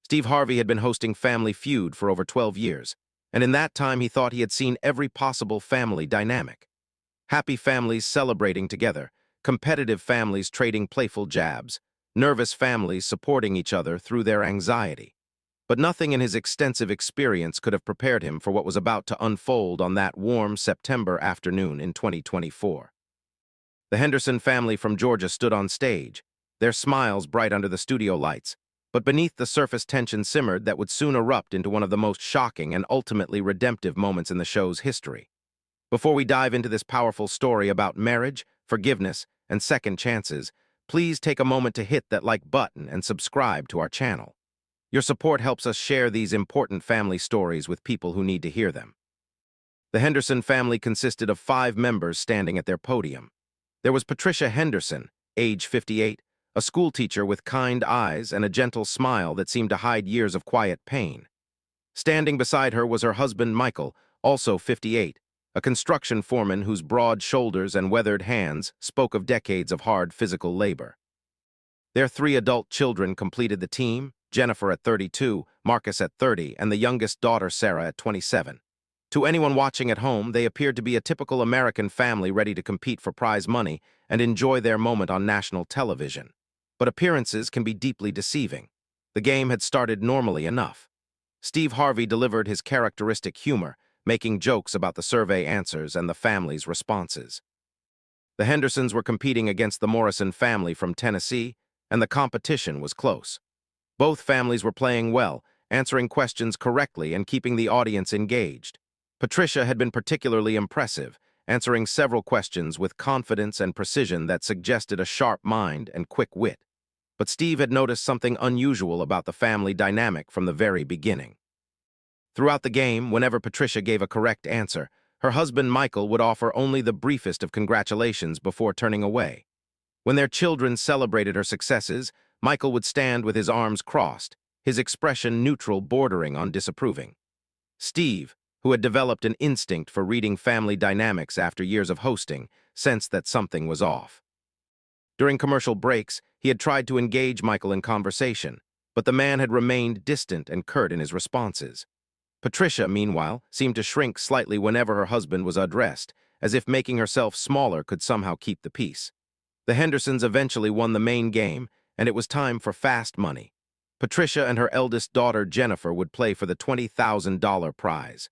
Steve Harvey had been hosting Family Feud for over 12 years, and in that time he thought he had seen every possible family dynamic. Happy families celebrating together, competitive families trading playful jabs, nervous families supporting each other through their anxiety. But nothing in his extensive experience could have prepared him for what was about to unfold on that warm September afternoon in 2024. The Henderson family from Georgia stood on stage, their smiles bright under the studio lights, but beneath the surface tension simmered that would soon erupt into one of the most shocking and ultimately redemptive moments in the show's history. Before we dive into this powerful story about marriage, forgiveness, and second chances, please take a moment to hit that like button and subscribe to our channel. Your support helps us share these important family stories with people who need to hear them. The Henderson family consisted of 5 members standing at their podium. There was Patricia Henderson, age 58, a schoolteacher with kind eyes and a gentle smile that seemed to hide years of quiet pain. Standing beside her was her husband Michael, also 58, a construction foreman whose broad shoulders and weathered hands spoke of decades of hard physical labor. Their 3 adult children completed the team, Jennifer at 32, Marcus at 30, and the youngest daughter Sarah at 27. To anyone watching at home, they appeared to be a typical American family ready to compete for prize money and enjoy their moment on national television. But appearances can be deeply deceiving. The game had started normally enough. Steve Harvey delivered his characteristic humor, making jokes about the survey answers and the family's responses. The Hendersons were competing against the Morrison family from Tennessee, and the competition was close. Both families were playing well, answering questions correctly and keeping the audience engaged. Patricia had been particularly impressive, answering several questions with confidence and precision that suggested a sharp mind and quick wit. But Steve had noticed something unusual about the family dynamic from the very beginning. Throughout the game, whenever Patricia gave a correct answer, her husband Michael would offer only the briefest of congratulations before turning away. When their children celebrated her successes, Michael would stand with his arms crossed, his expression neutral bordering on disapproving. Steve, who had developed an instinct for reading family dynamics after years of hosting, sensed that something was off. During commercial breaks, he had tried to engage Michael in conversation, but the man had remained distant and curt in his responses. Patricia, meanwhile, seemed to shrink slightly whenever her husband was addressed, as if making herself smaller could somehow keep the peace. The Hendersons eventually won the main game, and it was time for fast money. Patricia and her eldest daughter, Jennifer, would play for the $20,000 prize.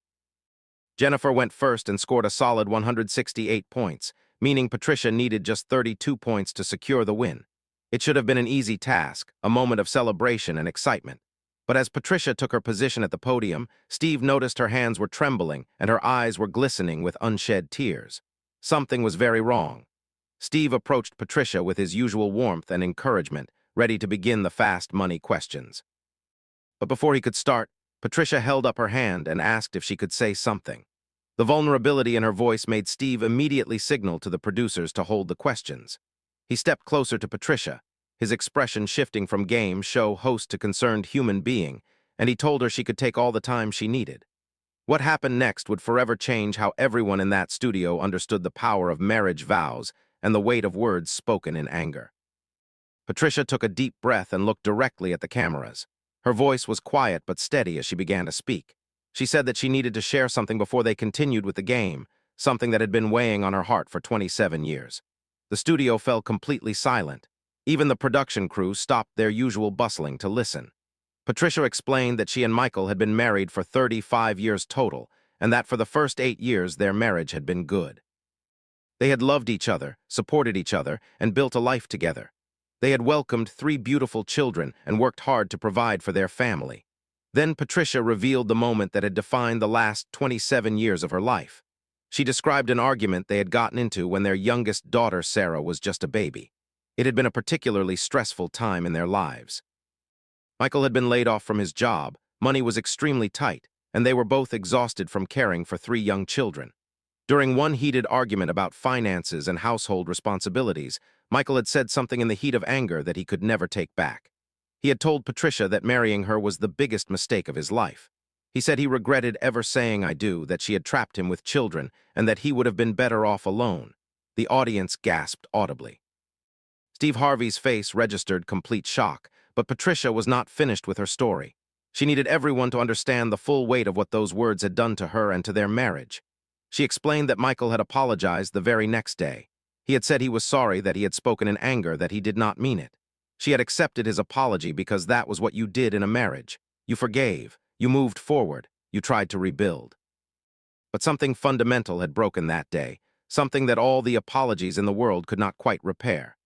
Jennifer went first and scored a solid 168 points, meaning Patricia needed just 32 points to secure the win. It should have been an easy task, a moment of celebration and excitement. But as Patricia took her position at the podium, Steve noticed her hands were trembling and her eyes were glistening with unshed tears. Something was very wrong. Steve approached Patricia with his usual warmth and encouragement, ready to begin the fast money questions. But before he could start, Patricia held up her hand and asked if she could say something. The vulnerability in her voice made Steve immediately signal to the producers to hold the questions. He stepped closer to Patricia, his expression shifting from game show host to concerned human being, and he told her she could take all the time she needed. What happened next would forever change how everyone in that studio understood the power of marriage vows and the weight of words spoken in anger. Patricia took a deep breath and looked directly at the cameras. Her voice was quiet but steady as she began to speak. She said that she needed to share something before they continued with the game, something that had been weighing on her heart for 27 years. The studio fell completely silent. Even the production crew stopped their usual bustling to listen. Patricia explained that she and Michael had been married for 35 years total, and that for the first 8 years their marriage had been good. They had loved each other, supported each other, and built a life together. They had welcomed 3 beautiful children and worked hard to provide for their family. Then Patricia revealed the moment that had defined the last 27 years of her life. She described an argument they had gotten into when their youngest daughter, Sarah, was just a baby. It had been a particularly stressful time in their lives. Michael had been laid off from his job, money was extremely tight, and they were both exhausted from caring for 3 young children. During one heated argument about finances and household responsibilities, Michael had said something in the heat of anger that he could never take back. He had told Patricia that marrying her was the biggest mistake of his life. He said he regretted ever saying "I do," that she had trapped him with children, and that he would have been better off alone. The audience gasped audibly. Steve Harvey's face registered complete shock, but Patricia was not finished with her story. She needed everyone to understand the full weight of what those words had done to her and to their marriage. She explained that Michael had apologized the very next day. He had said he was sorry that he had spoken in anger, that he did not mean it. She had accepted his apology because that was what you did in a marriage. You forgave, you moved forward, you tried to rebuild. But something fundamental had broken that day, something that all the apologies in the world could not quite repair.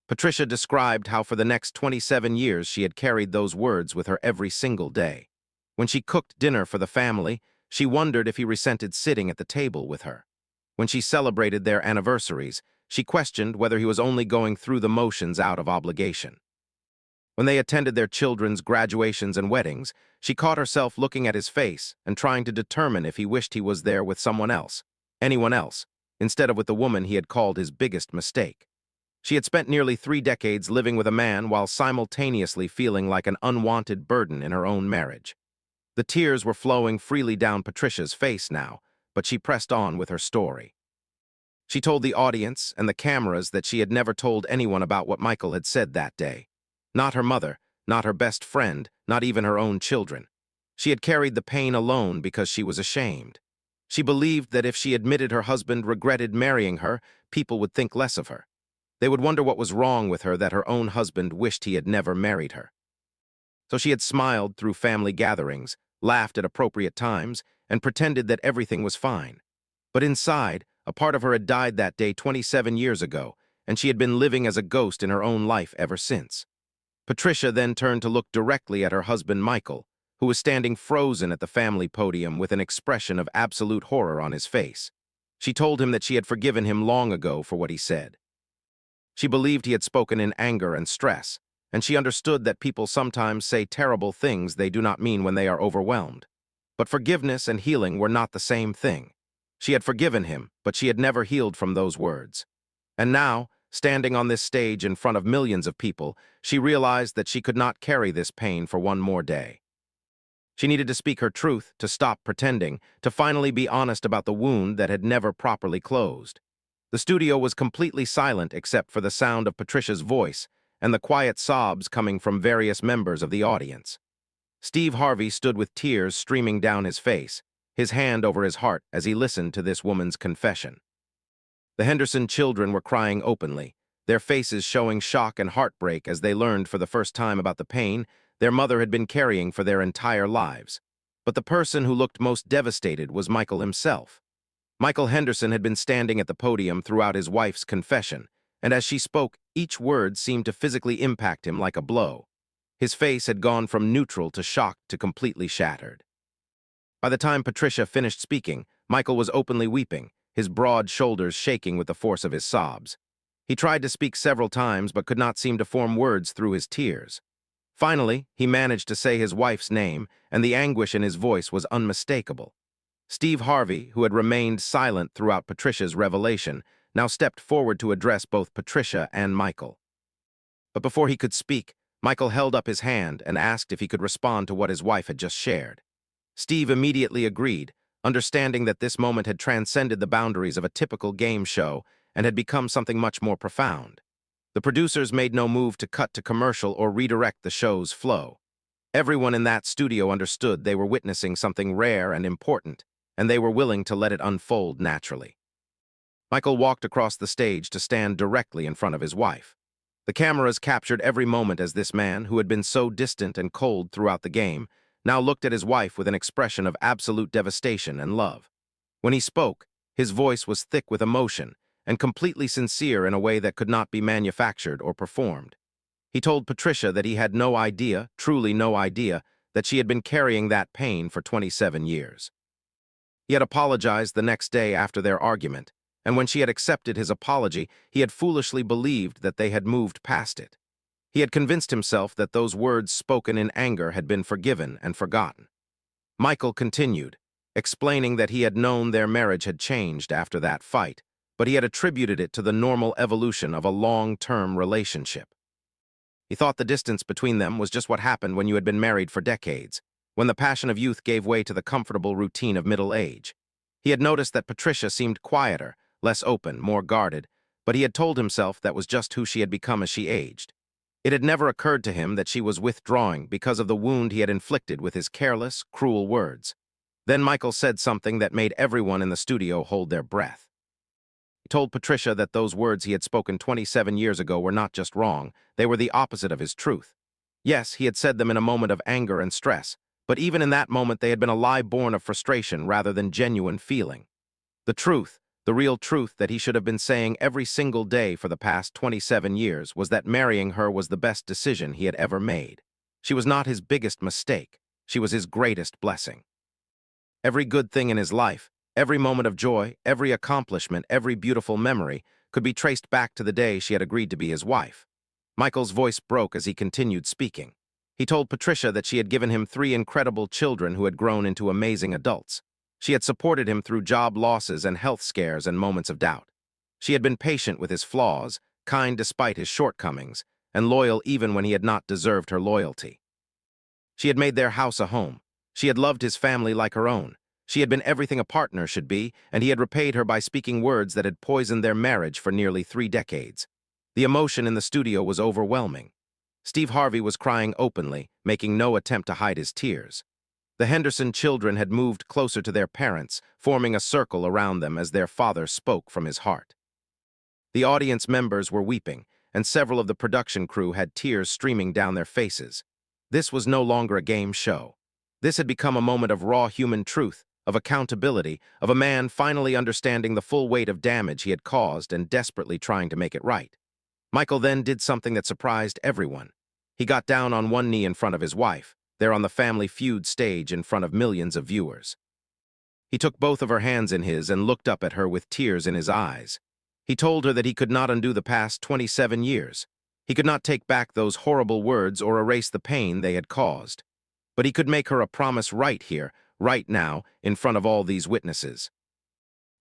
Patricia described how for the next 27 years she had carried those words with her every single day. When she cooked dinner for the family, she wondered if he resented sitting at the table with her. When she celebrated their anniversaries, she questioned whether he was only going through the motions out of obligation. When they attended their children's graduations and weddings, she caught herself looking at his face and trying to determine if he wished he was there with someone else, anyone else, instead of with the woman he had called his biggest mistake. She had spent nearly 3 decades living with a man while simultaneously feeling like an unwanted burden in her own marriage. The tears were flowing freely down Patricia's face now, but she pressed on with her story. She told the audience and the cameras that she had never told anyone about what Michael had said that day. Not her mother, not her best friend, not even her own children. She had carried the pain alone because she was ashamed. She believed that if she admitted her husband regretted marrying her, people would think less of her. They would wonder what was wrong with her that her own husband wished he had never married her. So she had smiled through family gatherings, laughed at appropriate times, and pretended that everything was fine. But inside, a part of her had died that day 27 years ago, and she had been living as a ghost in her own life ever since. Patricia then turned to look directly at her husband Michael, who was standing frozen at the family podium with an expression of absolute horror on his face. She told him that she had forgiven him long ago for what he said. She believed he had spoken in anger and stress, and she understood that people sometimes say terrible things they do not mean when they are overwhelmed. But forgiveness and healing were not the same thing. She had forgiven him, but she had never healed from those words. And now, standing on this stage in front of millions of people, she realized that she could not carry this pain for one more day. She needed to speak her truth, to stop pretending, to finally be honest about the wound that had never properly closed. The studio was completely silent except for the sound of Patricia's voice and the quiet sobs coming from various members of the audience. Steve Harvey stood with tears streaming down his face, his hand over his heart as he listened to this woman's confession. The Henderson children were crying openly, their faces showing shock and heartbreak as they learned for the first time about the pain their mother had been carrying for their entire lives. But the person who looked most devastated was Michael himself. Michael Henderson had been standing at the podium throughout his wife's confession, and as she spoke, each word seemed to physically impact him like a blow. His face had gone from neutral to shocked to completely shattered. By the time Patricia finished speaking, Michael was openly weeping, his broad shoulders shaking with the force of his sobs. He tried to speak several times but could not seem to form words through his tears. Finally, he managed to say his wife's name, and the anguish in his voice was unmistakable. Steve Harvey, who had remained silent throughout Patricia's revelation, now stepped forward to address both Patricia and Michael. But before he could speak, Michael held up his hand and asked if he could respond to what his wife had just shared. Steve immediately agreed, understanding that this moment had transcended the boundaries of a typical game show and had become something much more profound. The producers made no move to cut to commercial or redirect the show's flow. Everyone in that studio understood they were witnessing something rare and important, and they were willing to let it unfold naturally. Michael walked across the stage to stand directly in front of his wife. The cameras captured every moment as this man, who had been so distant and cold throughout the game, now looked at his wife with an expression of absolute devastation and love. When he spoke, his voice was thick with emotion and completely sincere in a way that could not be manufactured or performed. He told Patricia that he had no idea, truly no idea, that she had been carrying that pain for 27 years. He had apologized the next day after their argument, and when she had accepted his apology, he had foolishly believed that they had moved past it. He had convinced himself that those words spoken in anger had been forgiven and forgotten. Michael continued, explaining that he had known their marriage had changed after that fight, but he had attributed it to the normal evolution of a long-term relationship. He thought the distance between them was just what happened when you had been married for decades, when the passion of youth gave way to the comfortable routine of middle age. He had noticed that Patricia seemed quieter, less open, more guarded, but he had told himself that was just who she had become as she aged. It had never occurred to him that she was withdrawing because of the wound he had inflicted with his careless, cruel words. Then Michael said something that made everyone in the studio hold their breath. He told Patricia that those words he had spoken 27 years ago were not just wrong, they were the opposite of his truth. Yes, he had said them in a moment of anger and stress, but even in that moment they had been a lie born of frustration rather than genuine feeling. The truth, the real truth that he should have been saying every single day for the past 27 years was that marrying her was the best decision he had ever made. She was not his biggest mistake. She was his greatest blessing. Every good thing in his life, every moment of joy, every accomplishment, every beautiful memory could be traced back to the day she had agreed to be his wife. Michael's voice broke as he continued speaking. He told Patricia that she had given him 3 incredible children who had grown into amazing adults. She had supported him through job losses and health scares and moments of doubt. She had been patient with his flaws, kind despite his shortcomings, and loyal even when he had not deserved her loyalty. She had made their house a home. She had loved his family like her own. She had been everything a partner should be, and he had repaid her by speaking words that had poisoned their marriage for nearly 3 decades. The emotion in the studio was overwhelming. Steve Harvey was crying openly, making no attempt to hide his tears. The Henderson children had moved closer to their parents, forming a circle around them as their father spoke from his heart. The audience members were weeping, and several of the production crew had tears streaming down their faces. This was no longer a game show. This had become a moment of raw human truth, of accountability, of a man finally understanding the full weight of damage he had caused and desperately trying to make it right. Michael then did something that surprised everyone. He got down on one knee in front of his wife, there on the Family Feud stage in front of millions of viewers. He took both of her hands in his and looked up at her with tears in his eyes. He told her that he could not undo the past 27 years. He could not take back those horrible words or erase the pain they had caused. But he could make her a promise right here, right now, in front of all these witnesses.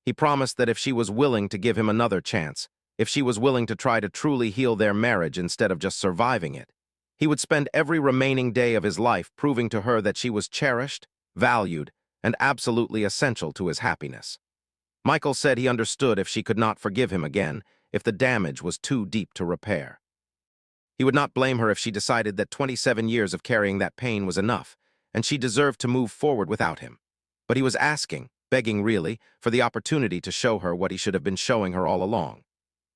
He promised that if she was willing to give him another chance, if she was willing to try to truly heal their marriage instead of just surviving it, he would spend every remaining day of his life proving to her that she was cherished, valued, and absolutely essential to his happiness. Michael said he understood if she could not forgive him again, if the damage was too deep to repair. He would not blame her if she decided that 27 years of carrying that pain was enough, and she deserved to move forward without him. But he was asking, begging really, for the opportunity to show her what he should have been showing her all along.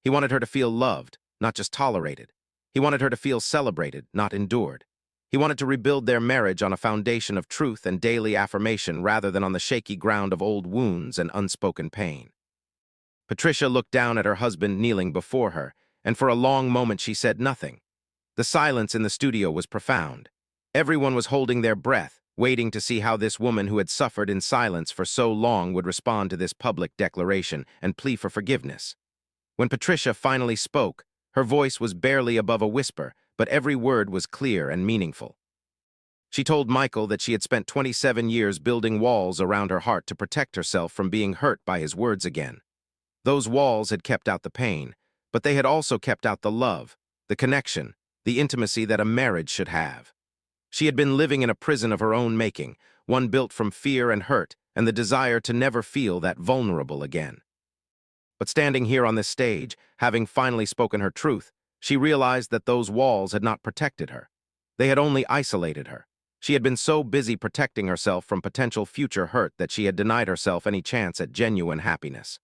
He wanted her to feel loved, not just tolerated. He wanted her to feel celebrated, not endured. He wanted to rebuild their marriage on a foundation of truth and daily affirmation rather than on the shaky ground of old wounds and unspoken pain. Patricia looked down at her husband kneeling before her, and for a long moment she said nothing. The silence in the studio was profound. Everyone was holding their breath, waiting to see how this woman who had suffered in silence for so long would respond to this public declaration and plea for forgiveness. When Patricia finally spoke, her voice was barely above a whisper, but every word was clear and meaningful. She told Michael that she had spent 27 years building walls around her heart to protect herself from being hurt by his words again. Those walls had kept out the pain, but they had also kept out the love, the connection, the intimacy that a marriage should have. She had been living in a prison of her own making, one built from fear and hurt and the desire to never feel that vulnerable again. But standing here on this stage, having finally spoken her truth, she realized that those walls had not protected her. They had only isolated her. She had been so busy protecting herself from potential future hurt that she had denied herself any chance at genuine happiness.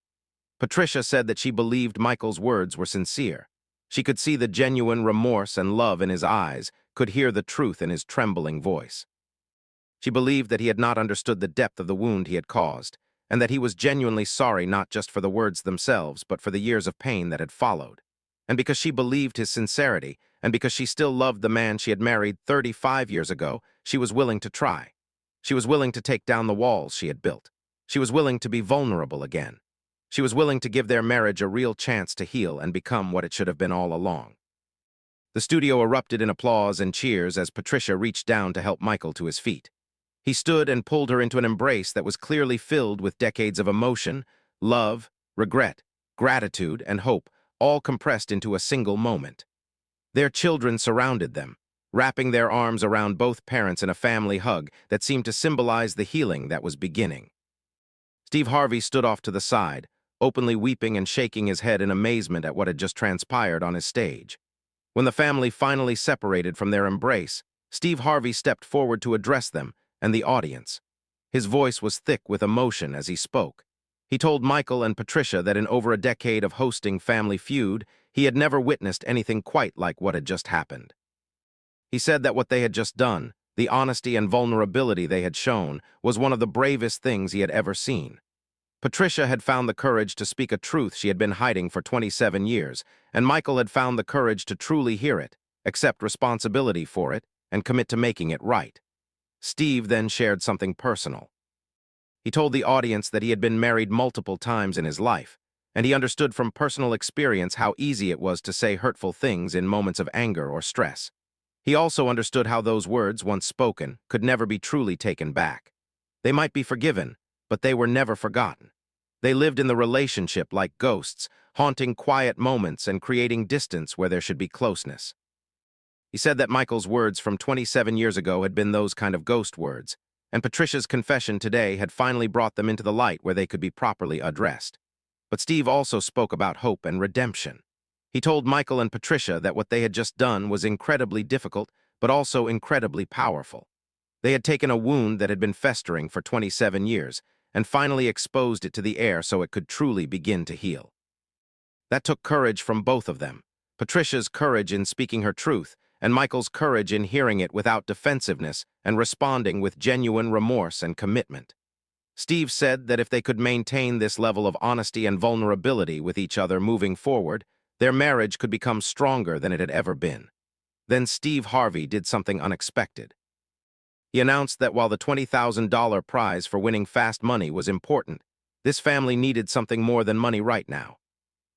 Patricia said that she believed Michael's words were sincere. She could see the genuine remorse and love in his eyes, could hear the truth in his trembling voice. She believed that he had not understood the depth of the wound he had caused, and that he was genuinely sorry not just for the words themselves, but for the years of pain that had followed. And because she believed his sincerity, and because she still loved the man she had married 35 years ago, she was willing to try. She was willing to take down the walls she had built. She was willing to be vulnerable again. She was willing to give their marriage a real chance to heal and become what it should have been all along. The studio erupted in applause and cheers as Patricia reached down to help Michael to his feet. He stood and pulled her into an embrace that was clearly filled with decades of emotion, love, regret, gratitude, and hope, all compressed into a single moment. Their children surrounded them, wrapping their arms around both parents in a family hug that seemed to symbolize the healing that was beginning. Steve Harvey stood off to the side, openly weeping and shaking his head in amazement at what had just transpired on his stage. When the family finally separated from their embrace, Steve Harvey stepped forward to address them and the audience. His voice was thick with emotion as he spoke. He told Michael and Patricia that in over a decade of hosting Family Feud, he had never witnessed anything quite like what had just happened. He said that what they had just done, the honesty and vulnerability they had shown, was one of the bravest things he had ever seen. Patricia had found the courage to speak a truth she had been hiding for 27 years, and Michael had found the courage to truly hear it, accept responsibility for it, and commit to making it right. Steve then shared something personal. He told the audience that he had been married multiple times in his life, and he understood from personal experience how easy it was to say hurtful things in moments of anger or stress. He also understood how those words, once spoken, could never be truly taken back. They might be forgiven, but they were never forgotten. They lived in the relationship like ghosts, haunting quiet moments and creating distance where there should be closeness. He said that Michael's words from 27 years ago had been those kind of ghost words, and Patricia's confession today had finally brought them into the light where they could be properly addressed. But Steve also spoke about hope and redemption. He told Michael and Patricia that what they had just done was incredibly difficult, but also incredibly powerful. They had taken a wound that had been festering for 27 years and finally exposed it to the air so it could truly begin to heal. That took courage from both of them. Patricia's courage in speaking her truth, and Michael's courage in hearing it without defensiveness and responding with genuine remorse and commitment. Steve said that if they could maintain this level of honesty and vulnerability with each other moving forward, their marriage could become stronger than it had ever been. Then Steve Harvey did something unexpected. He announced that while the $20,000 prize for winning fast money was important, this family needed something more than money right now.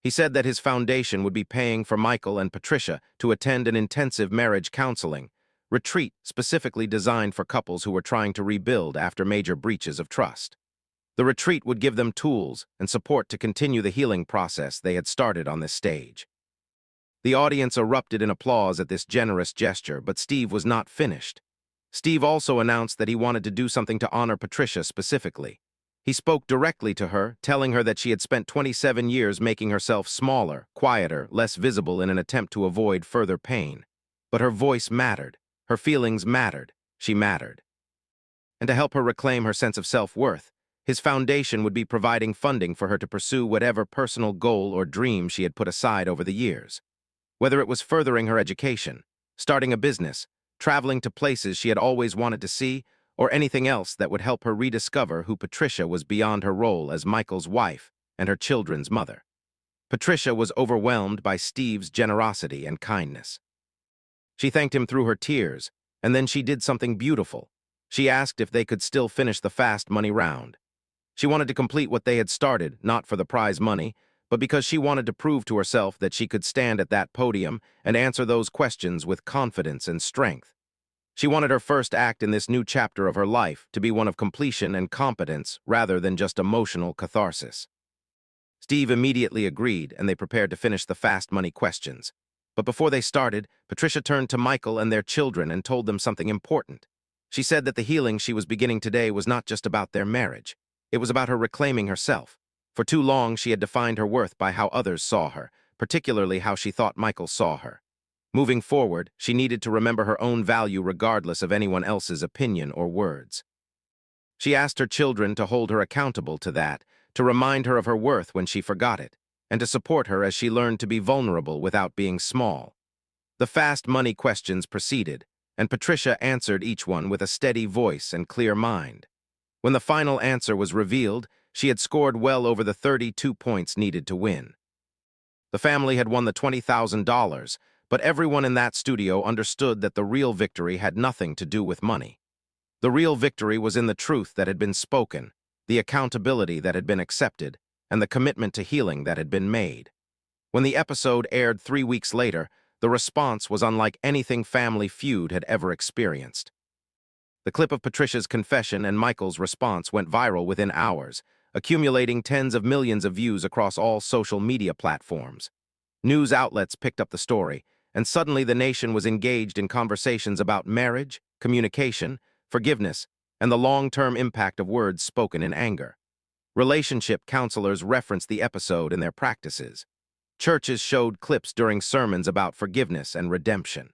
He said that his foundation would be paying for Michael and Patricia to attend an intensive marriage counseling retreat specifically designed for couples who were trying to rebuild after major breaches of trust. The retreat would give them tools and support to continue the healing process they had started on this stage. The audience erupted in applause at this generous gesture, but Steve was not finished. Steve also announced that he wanted to do something to honor Patricia specifically. He spoke directly to her, telling her that she had spent 27 years making herself smaller, quieter, less visible in an attempt to avoid further pain. But her voice mattered. Her feelings mattered. She mattered. And to help her reclaim her sense of self-worth, his foundation would be providing funding for her to pursue whatever personal goal or dream she had put aside over the years. Whether it was furthering her education, starting a business, traveling to places she had always wanted to see, or anything else that would help her rediscover who Patricia was beyond her role as Michael's wife and her children's mother. Patricia was overwhelmed by Steve's generosity and kindness. She thanked him through her tears, and then she did something beautiful. She asked if they could still finish the fast money round. She wanted to complete what they had started, not for the prize money, but because she wanted to prove to herself that she could stand at that podium and answer those questions with confidence and strength. She wanted her first act in this new chapter of her life to be one of completion and competence rather than just emotional catharsis. Steve immediately agreed, and they prepared to finish the fast money questions. But before they started, Patricia turned to Michael and their children and told them something important. She said that the healing she was beginning today was not just about their marriage. It was about her reclaiming herself. For too long, she had defined her worth by how others saw her, particularly how she thought Michael saw her. Moving forward, she needed to remember her own value regardless of anyone else's opinion or words. She asked her children to hold her accountable to that, to remind her of her worth when she forgot it, and to support her as she learned to be vulnerable without being small. The fast money questions proceeded, and Patricia answered each one with a steady voice and clear mind. When the final answer was revealed, she had scored well over the 32 points needed to win. The family had won the $20,000, but everyone in that studio understood that the real victory had nothing to do with money. The real victory was in the truth that had been spoken, the accountability that had been accepted, and the commitment to healing that had been made. When the episode aired 3 weeks later, the response was unlike anything Family Feud had ever experienced. The clip of Patricia's confession and Michael's response went viral within hours, accumulating tens of millions of views across all social media platforms. News outlets picked up the story, and suddenly the nation was engaged in conversations about marriage, communication, forgiveness, and the long-term impact of words spoken in anger. Relationship counselors referenced the episode in their practices. Churches showed clips during sermons about forgiveness and redemption.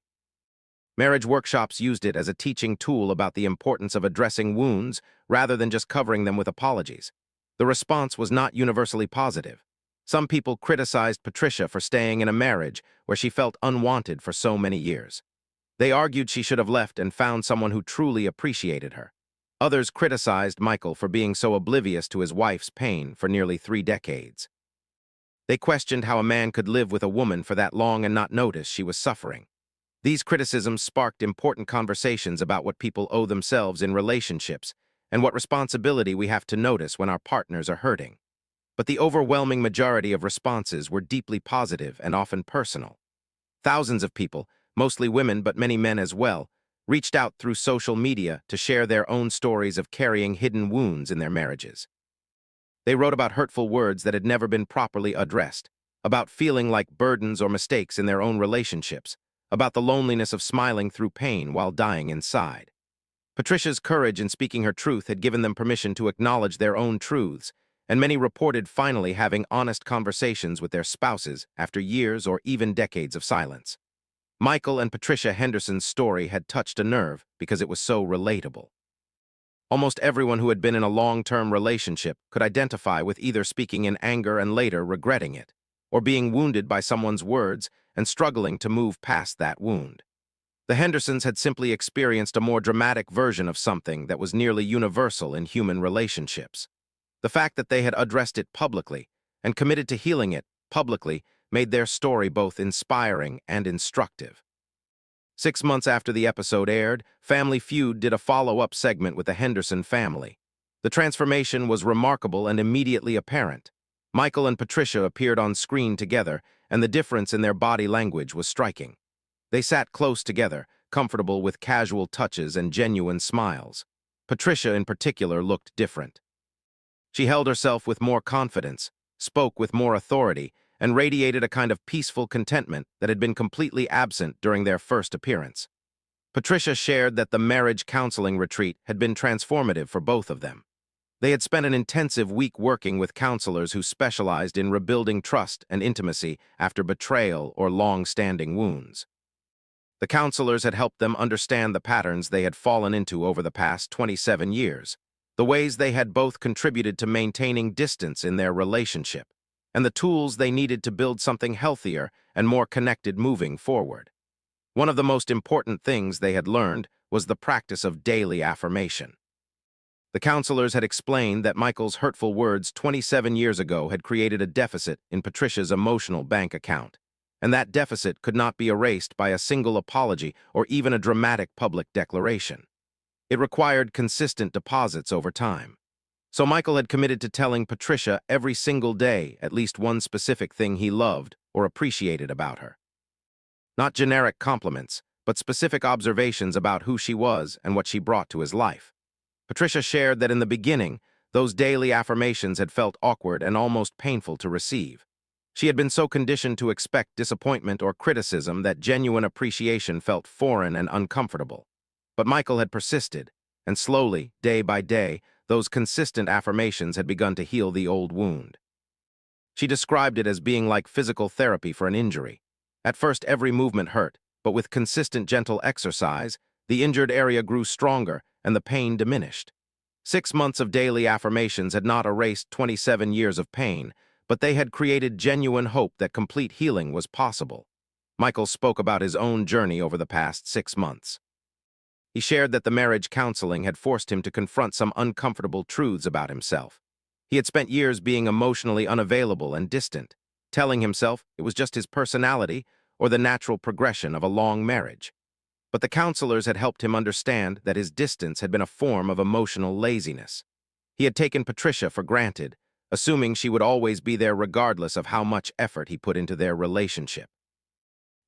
Marriage workshops used it as a teaching tool about the importance of addressing wounds rather than just covering them with apologies. The response was not universally positive. Some people criticized Patricia for staying in a marriage where she felt unwanted for so many years. They argued she should have left and found someone who truly appreciated her. Others criticized Michael for being so oblivious to his wife's pain for nearly 3 decades. They questioned how a man could live with a woman for that long and not notice she was suffering. These criticisms sparked important conversations about what people owe themselves in relationships and what responsibility we have to notice when our partners are hurting. But the overwhelming majority of responses were deeply positive and often personal. Thousands of people, mostly women but many men as well, reached out through social media to share their own stories of carrying hidden wounds in their marriages. They wrote about hurtful words that had never been properly addressed, about feeling like burdens or mistakes in their own relationships, about the loneliness of smiling through pain while dying inside. Patricia's courage in speaking her truth had given them permission to acknowledge their own truths, and many reported finally having honest conversations with their spouses after years or even decades of silence. Michael and Patricia Henderson's story had touched a nerve because it was so relatable. Almost everyone who had been in a long-term relationship could identify with either speaking in anger and later regretting it, or being wounded by someone's words and struggling to move past that wound. The Hendersons had simply experienced a more dramatic version of something that was nearly universal in human relationships. The fact that they had addressed it publicly and committed to healing it publicly made their story both inspiring and instructive. 6 months after the episode aired, Family Feud did a follow-up segment with the Henderson family. The transformation was remarkable and immediately apparent. Michael and Patricia appeared on screen together, and the difference in their body language was striking. They sat close together, comfortable with casual touches and genuine smiles. Patricia, in particular, looked different. She held herself with more confidence, spoke with more authority, and radiated a kind of peaceful contentment that had been completely absent during their first appearance. Patricia shared that the marriage counseling retreat had been transformative for both of them. They had spent an intensive week working with counselors who specialized in rebuilding trust and intimacy after betrayal or long-standing wounds. The counselors had helped them understand the patterns they had fallen into over the past 27 years, the ways they had both contributed to maintaining distance in their relationship, and the tools they needed to build something healthier and more connected moving forward. One of the most important things they had learned was the practice of daily affirmation. The counselors had explained that Michael's hurtful words 27 years ago had created a deficit in Patricia's emotional bank account, and that deficit could not be erased by a single apology or even a dramatic public declaration. It required consistent deposits over time. So Michael had committed to telling Patricia every single day at least one specific thing he loved or appreciated about her. Not generic compliments, but specific observations about who she was and what she brought to his life. Patricia shared that in the beginning, those daily affirmations had felt awkward and almost painful to receive. She had been so conditioned to expect disappointment or criticism that genuine appreciation felt foreign and uncomfortable. But Michael had persisted, and slowly, day by day, those consistent affirmations had begun to heal the old wound. She described it as being like physical therapy for an injury. At first, every movement hurt, but with consistent gentle exercise, the injured area grew stronger and the pain diminished. 6 months of daily affirmations had not erased 27 years of pain, but they had created genuine hope that complete healing was possible. Michael spoke about his own journey over the past 6 months. He shared that the marriage counseling had forced him to confront some uncomfortable truths about himself. He had spent years being emotionally unavailable and distant, telling himself it was just his personality or the natural progression of a long marriage. But the counselors had helped him understand that his distance had been a form of emotional laziness. He had taken Patricia for granted, assuming she would always be there regardless of how much effort he put into their relationship.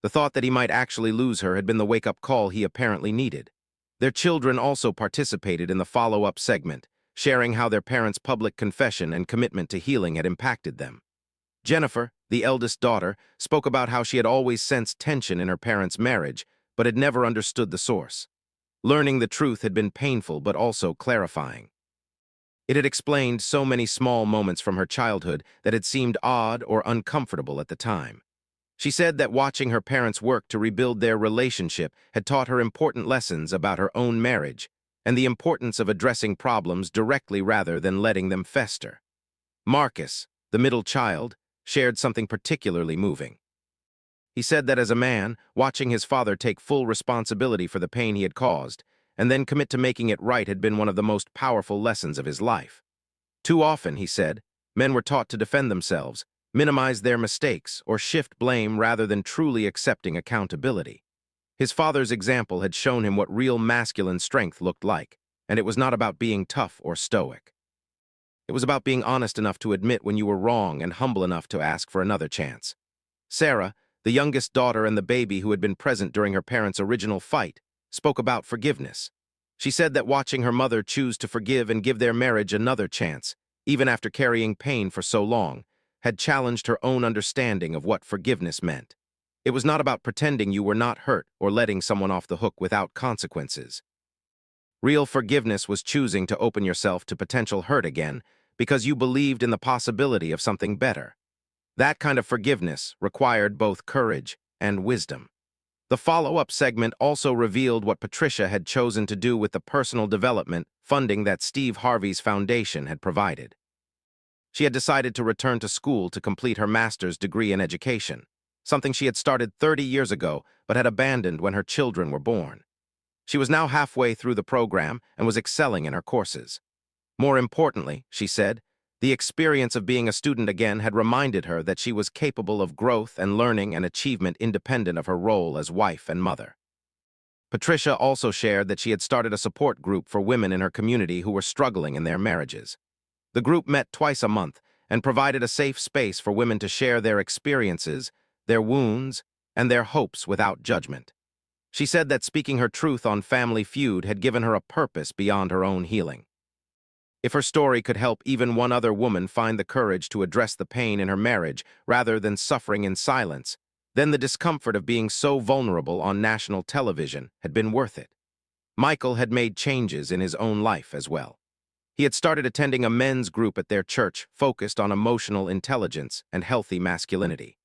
The thought that he might actually lose her had been the wake-up call he apparently needed. Their children also participated in the follow-up segment, sharing how their parents' public confession and commitment to healing had impacted them. Jennifer, the eldest daughter, spoke about how she had always sensed tension in her parents' marriage, but had never understood the source. Learning the truth had been painful but also clarifying. It had explained so many small moments from her childhood that had seemed odd or uncomfortable at the time. She said that watching her parents work to rebuild their relationship had taught her important lessons about her own marriage and the importance of addressing problems directly rather than letting them fester. Marcus, the middle child, shared something particularly moving. He said that as a man, watching his father take full responsibility for the pain he had caused and then commit to making it right had been one of the most powerful lessons of his life. Too often, he said, men were taught to defend themselves, minimize their mistakes, or shift blame rather than truly accepting accountability. His father's example had shown him what real masculine strength looked like, and it was not about being tough or stoic. It was about being honest enough to admit when you were wrong and humble enough to ask for another chance. Sarah, the youngest daughter and the baby who had been present during her parents' original fight, spoke about forgiveness. She said that watching her mother choose to forgive and give their marriage another chance, even after carrying pain for so long, had challenged her own understanding of what forgiveness meant. It was not about pretending you were not hurt or letting someone off the hook without consequences. Real forgiveness was choosing to open yourself to potential hurt again because you believed in the possibility of something better. That kind of forgiveness required both courage and wisdom. The follow-up segment also revealed what Patricia had chosen to do with the personal development funding that Steve Harvey's foundation had provided. She had decided to return to school to complete her master's degree in education, something she had started 30 years ago but had abandoned when her children were born. She was now halfway through the program and was excelling in her courses. More importantly, she said, the experience of being a student again had reminded her that she was capable of growth and learning and achievement independent of her role as wife and mother. Patricia also shared that she had started a support group for women in her community who were struggling in their marriages. The group met twice a month and provided a safe space for women to share their experiences, their wounds, and their hopes without judgment. She said that speaking her truth on Family Feud had given her a purpose beyond her own healing. If her story could help even one other woman find the courage to address the pain in her marriage rather than suffering in silence, then the discomfort of being so vulnerable on national television had been worth it. Michael had made changes in his own life as well. He had started attending a men's group at their church focused on emotional intelligence and healthy masculinity.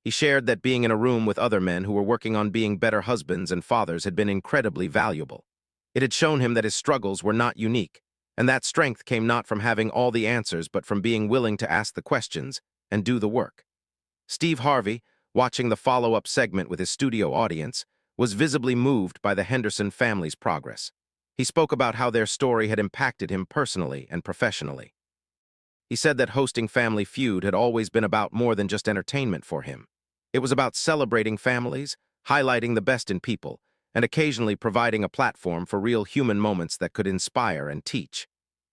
He shared that being in a room with other men who were working on being better husbands and fathers had been incredibly valuable. It had shown him that his struggles were not unique, and that strength came not from having all the answers but from being willing to ask the questions and do the work. Steve Harvey, watching the follow-up segment with his studio audience, was visibly moved by the Henderson family's progress. He spoke about how their story had impacted him personally and professionally. He said that hosting Family Feud had always been about more than just entertainment for him. It was about celebrating families, highlighting the best in people, and occasionally providing a platform for real human moments that could inspire and teach.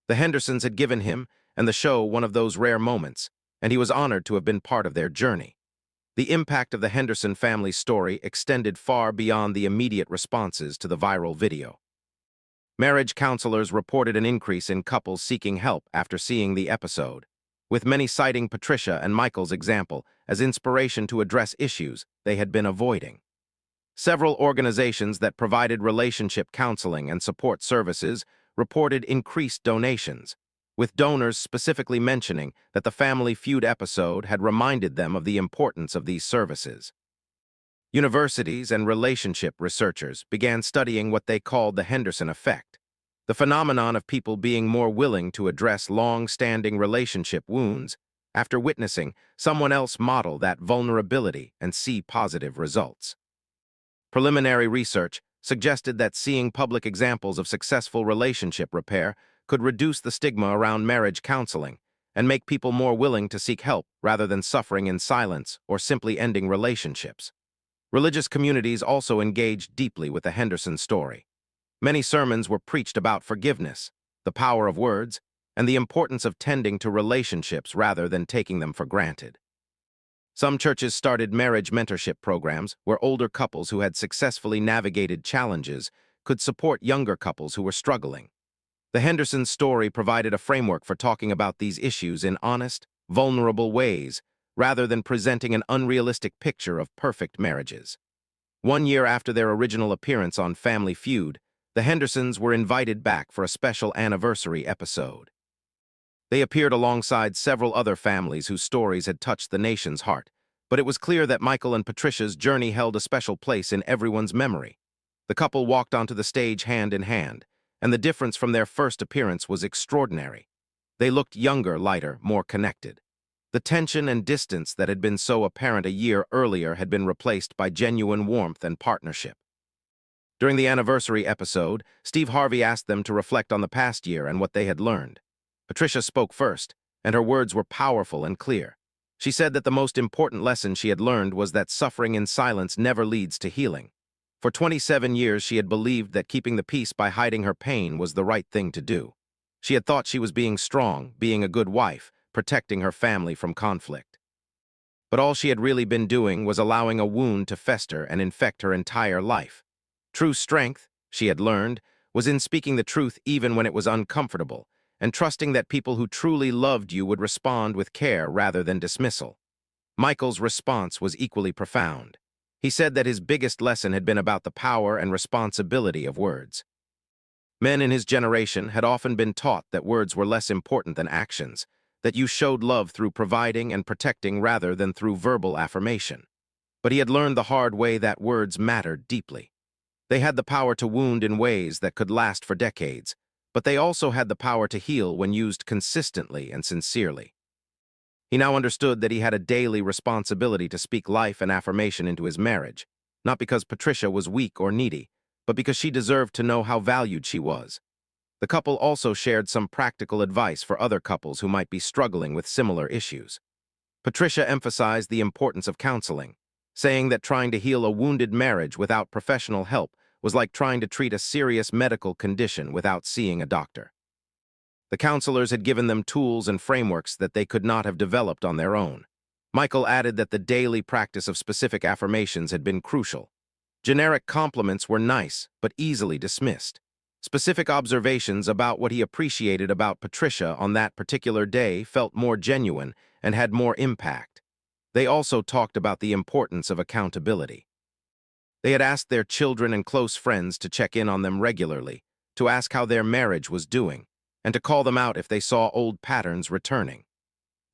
The Hendersons had given him and the show one of those rare moments, and he was honored to have been part of their journey. The impact of the Henderson family's story extended far beyond the immediate responses to the viral video. Marriage counselors reported an increase in couples seeking help after seeing the episode, with many citing Patricia and Michael's example as inspiration to address issues they had been avoiding. Several organizations that provided relationship counseling and support services reported increased donations, with donors specifically mentioning that the Family Feud episode had reminded them of the importance of these services. Universities and relationship researchers began studying what they called the Henderson effect, the phenomenon of people being more willing to address long-standing relationship wounds after witnessing someone else model that vulnerability and see positive results. Preliminary research suggested that seeing public examples of successful relationship repair could reduce the stigma around marriage counseling and make people more willing to seek help rather than suffering in silence or simply ending relationships. Religious communities also engaged deeply with the Henderson story. Many sermons were preached about forgiveness, the power of words, and the importance of tending to relationships rather than taking them for granted. Some churches started marriage mentorship programs where older couples who had successfully navigated challenges could support younger couples who were struggling. The Henderson story provided a framework for talking about these issues in honest, vulnerable ways, rather than presenting an unrealistic picture of perfect marriages. 1 year after their original appearance on Family Feud, The Hendersons were invited back for a special anniversary episode. They appeared alongside several other families whose stories had touched the nation's heart, but it was clear that Michael and Patricia's journey held a special place in everyone's memory. The couple walked onto the stage hand in hand, and the difference from their first appearance was extraordinary. They looked younger, lighter, more connected. The tension and distance that had been so apparent a year earlier had been replaced by genuine warmth and partnership. During the anniversary episode, Steve Harvey asked them to reflect on the past year and what they had learned. Patricia spoke first, and her words were powerful and clear. She said that the most important lesson she had learned was that suffering in silence never leads to healing. For 27 years, she had believed that keeping the peace by hiding her pain was the right thing to do. She had thought she was being strong, being a good wife, protecting her family from conflict. But all she had really been doing was allowing a wound to fester and infect her entire life. True strength, she had learned, was in speaking the truth even when it was uncomfortable, and trusting that people who truly loved you would respond with care rather than dismissal. Michael's response was equally profound. He said that his biggest lesson had been about the power and responsibility of words. Men in his generation had often been taught that words were less important than actions, that you showed love through providing and protecting rather than through verbal affirmation. But he had learned the hard way that words mattered deeply. They had the power to wound in ways that could last for decades, but they also had the power to heal when used consistently and sincerely. He now understood that he had a daily responsibility to speak life and affirmation into his marriage, not because Patricia was weak or needy, but because she deserved to know how valued she was. The couple also shared some practical advice for other couples who might be struggling with similar issues. Patricia emphasized the importance of counseling, saying that trying to heal a wounded marriage without professional help was like trying to treat a serious medical condition without seeing a doctor. The counselors had given them tools and frameworks that they could not have developed on their own. Michael added that the daily practice of specific affirmations had been crucial. Generic compliments were nice, but easily dismissed. Specific observations about what he appreciated about Patricia on that particular day felt more genuine and had more impact. They also talked about the importance of accountability. They had asked their children and close friends to check in on them regularly, to ask how their marriage was doing, and to call them out if they saw old patterns returning.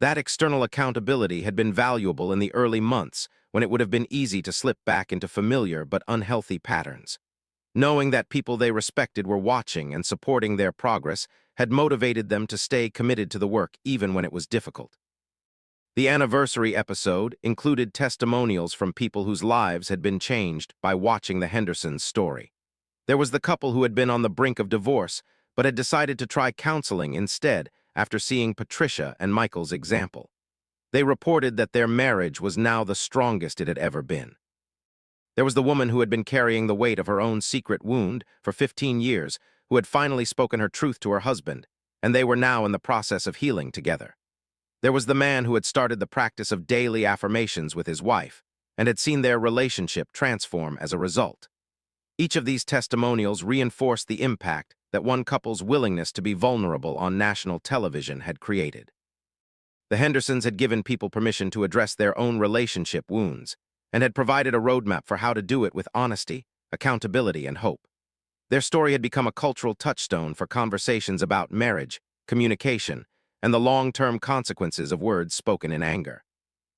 That external accountability had been valuable in the early months when it would have been easy to slip back into familiar but unhealthy patterns. Knowing that people they respected were watching and supporting their progress had motivated them to stay committed to the work even when it was difficult. The anniversary episode included testimonials from people whose lives had been changed by watching the Hendersons' story. There was the couple who had been on the brink of divorce, but had decided to try counseling instead after seeing Patricia and Michael's example. They reported that their marriage was now the strongest it had ever been. There was the woman who had been carrying the weight of her own secret wound for 15 years, who had finally spoken her truth to her husband, and they were now in the process of healing together. There was the man who had started the practice of daily affirmations with his wife, and had seen their relationship transform as a result. Each of these testimonials reinforced the impact that one couple's willingness to be vulnerable on national television had created. The Hendersons had given people permission to address their own relationship wounds, and had provided a roadmap for how to do it with honesty, accountability, and hope. Their story had become a cultural touchstone for conversations about marriage, communication, and the long-term consequences of words spoken in anger.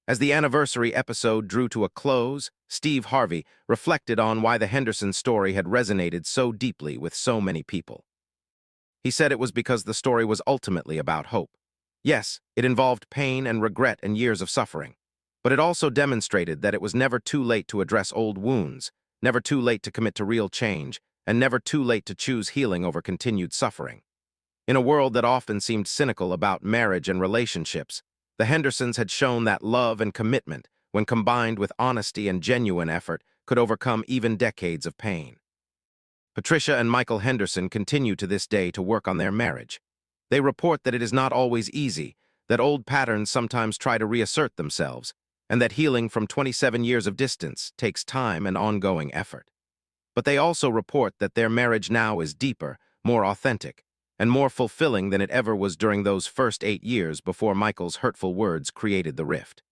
As the anniversary episode drew to a close, Steve Harvey reflected on why the Henderson story had resonated so deeply with so many people. He said it was because the story was ultimately about hope. Yes, it involved pain and regret and years of suffering, but it also demonstrated that it was never too late to address old wounds, never too late to commit to real change, and never too late to choose healing over continued suffering. In a world that often seemed cynical about marriage and relationships, the Hendersons had shown that love and commitment, when combined with honesty and genuine effort, could overcome even decades of pain. Patricia and Michael Henderson continue to this day to work on their marriage. They report that it is not always easy, that old patterns sometimes try to reassert themselves, and that healing from 27 years of distance takes time and ongoing effort. But they also report that their marriage now is deeper, more authentic, and more fulfilling than it ever was during those first 8 years before Michael's hurtful words created the rift.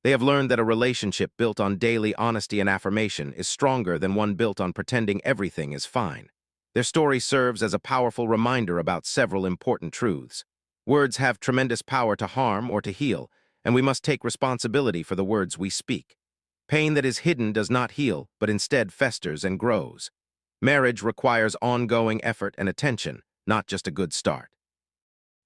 They have learned that a relationship built on daily honesty and affirmation is stronger than one built on pretending everything is fine. Their story serves as a powerful reminder about several important truths. Words have tremendous power to harm or to heal, and we must take responsibility for the words we speak. Pain that is hidden does not heal, but instead festers and grows. Marriage requires ongoing effort and attention, not just a good start.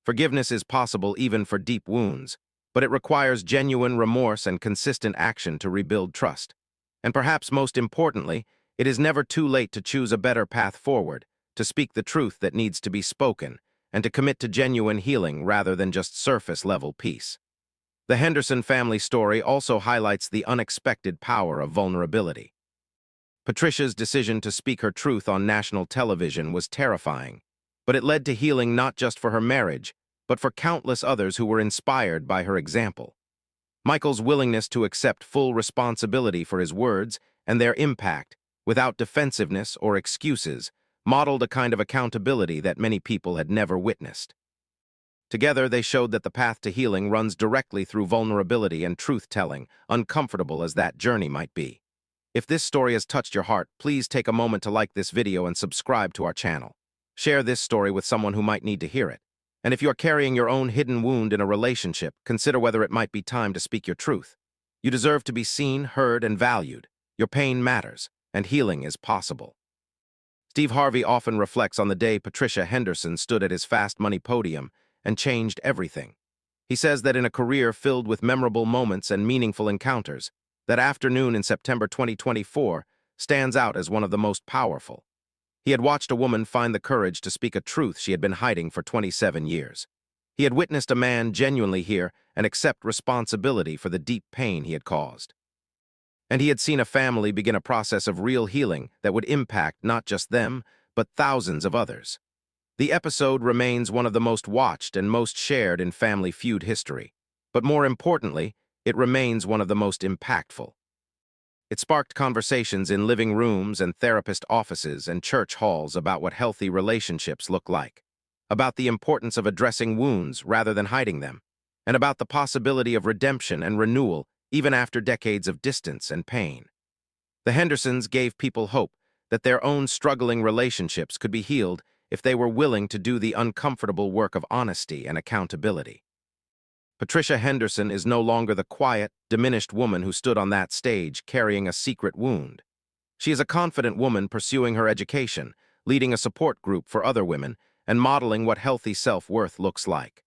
Forgiveness is possible even for deep wounds, but it requires genuine remorse and consistent action to rebuild trust. And perhaps most importantly, it is never too late to choose a better path forward, to speak the truth that needs to be spoken, and to commit to genuine healing rather than just surface-level peace. The Henderson family story also highlights the unexpected power of vulnerability. Patricia's decision to speak her truth on national television was terrifying, but it led to healing not just for her marriage, but for countless others who were inspired by her example. Michael's willingness to accept full responsibility for his words and their impact, without defensiveness or excuses, modeled a kind of accountability that many people had never witnessed. Together, they showed that the path to healing runs directly through vulnerability and truth-telling, uncomfortable as that journey might be. If this story has touched your heart, please take a moment to like this video and subscribe to our channel. Share this story with someone who might need to hear it. And if you are carrying your own hidden wound in a relationship, consider whether it might be time to speak your truth. You deserve to be seen, heard, and valued. Your pain matters, and healing is possible. Steve Harvey often reflects on the day Patricia Henderson stood at his Fast Money podium and changed everything. He says that in a career filled with memorable moments and meaningful encounters, that afternoon in September 2024 stands out as one of the most powerful. He had watched a woman find the courage to speak a truth she had been hiding for 27 years. He had witnessed a man genuinely hear and accept responsibility for the deep pain he had caused. And he had seen a family begin a process of real healing that would impact not just them, but thousands of others. The episode remains one of the most watched and most shared in Family Feud history, but more importantly, it remains one of the most impactful. It sparked conversations in living rooms and therapist offices and church halls about what healthy relationships look like, about the importance of addressing wounds rather than hiding them, and about the possibility of redemption and renewal even after decades of distance and pain. The Hendersons gave people hope that their own struggling relationships could be healed if they were willing to do the uncomfortable work of honesty and accountability. Patricia Henderson is no longer the quiet, diminished woman who stood on that stage carrying a secret wound. She is a confident woman pursuing her education, leading a support group for other women, and modeling what healthy self-worth looks like.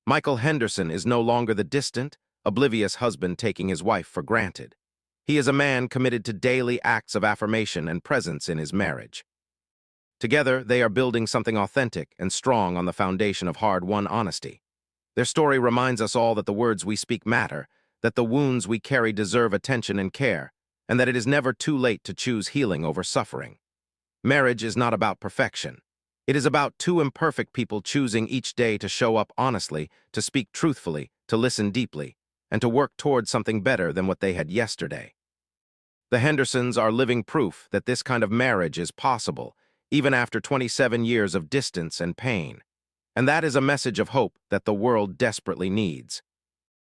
Michael Henderson is no longer the distant, oblivious husband taking his wife for granted. He is a man committed to daily acts of affirmation and presence in his marriage. Together, they are building something authentic and strong on the foundation of hard-won honesty. Their story reminds us all that the words we speak matter, that the wounds we carry deserve attention and care, and that it is never too late to choose healing over suffering. Marriage is not about perfection. It is about two imperfect people choosing each day to show up honestly, to speak truthfully, to listen deeply, and to work towards something better than what they had yesterday. The Hendersons are living proof that this kind of marriage is possible, even after 27 years of distance and pain. And that is a message of hope that the world desperately needs.